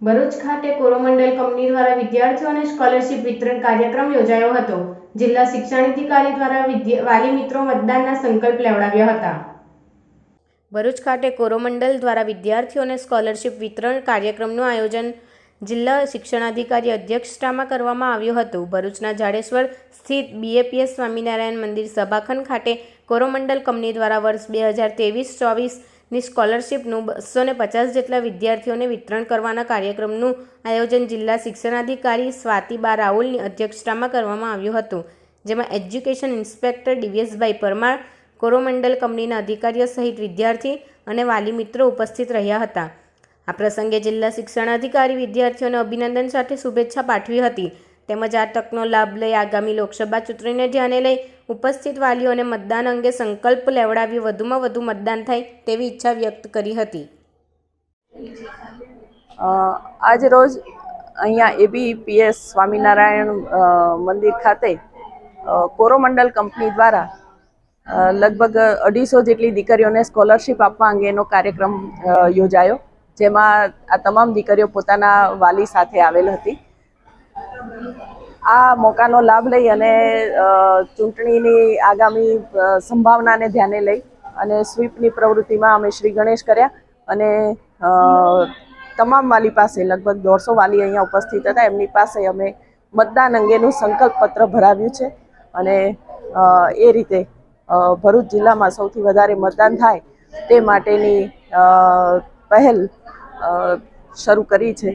ભરૂચ ખાતે કોરોમંડલ કંપની દ્વારા વિદ્યાર્થીઓને સ્કોલરશિપ વિતરણ કાર્યક્રમ યોજાયો હતો। જિલ્લા શિક્ષણાધિકારી દ્વારા વાલી મિત્રો મતદાનના સંકલ્પ લેવડાવ્યા હતા। ભરૂચ ખાતે કોરોમંડલ દ્વારા વિદ્યાર્થીઓને સ્કોલરશિપ વિતરણ કાર્યક્રમનું આયોજન જિલ્લા શિક્ષણાધિકારી અધ્યક્ષતામાં કરવામાં આવ્યું હતું। ભરૂચના જાડેશ્વર સ્થિત BAPS સ્વામિનારાયણ મંદિર સભાખંડ ખાતે કોરોમંડલ કંપની દ્વારા વર્ષ 2023-24ની સ્કોલરશિપનું 250 જેટલા વિદ્યાર્થીઓને વિતરણ કરવાના કાર્યક્રમનું આયોજન જિલ્લા શિક્ષણાધિકારી સ્વાતિબા રાહુલની અધ્યક્ષતામાં કરવામાં આવ્યું હતું, જેમાં એજ્યુકેશન ઇન્સ્પેક્ટર દિવ્યેશભાઈ પરમાર, કોરોમંડલ કંપનીના અધિકારીઓ સહિત વિદ્યાર્થી અને વાલી મિત્રો ઉપસ્થિત રહ્યા હતા। આ પ્રસંગે જિલ્લા શિક્ષણાધિકારી વિદ્યાર્થીઓને અભિનંદન સાથે શુભેચ્છા પાઠવી હતી, તેમજ આ તકનો લાભ લઈ આગામી લોકસભા ચૂંટણીને ધ્યાને લઈ ઉપસ્થિત વાલીઓને મતદાન અંગે સંકલ્પ લેવડાવી વધુમાં વધુ મતદાન થાય તેવી ઈચ્છા વ્યક્ત કરી હતી। આજ રોજ અહીંયા ABPS સ્વામિનારાયણ મંદિર ખાતે કોરોમંડલ કંપની દ્વારા લગભગ 250 જેટલી દીકરીઓને સ્કોલરશિપ આપવા અંગેનો કાર્યક્રમ યોજાયો, જેમાં આ તમામ દીકરીઓ પોતાના વાલી સાથે આવેલ હતી। આ મોકાનો લાભ લઈ અને ચૂંટણીની આગામી સંભાવનાને ધ્યાને લઈ અને સ્વીપની પ્રવૃત્તિમાં અમે શ્રી ગણેશ કર્યા અને તમામ વાલી પાસે લગભગ 150 વાલી અહીંયા ઉપસ્થિત હતા, એમની પાસે અમે મતદાન અંગેનું સંકલ્પ પત્ર ભરાવ્યું છે અને એ રીતે ભરૂચ જિલ્લામાં સૌથી વધારે મતદાન થાય તે માટેની પહેલ શરૂ કરી છે।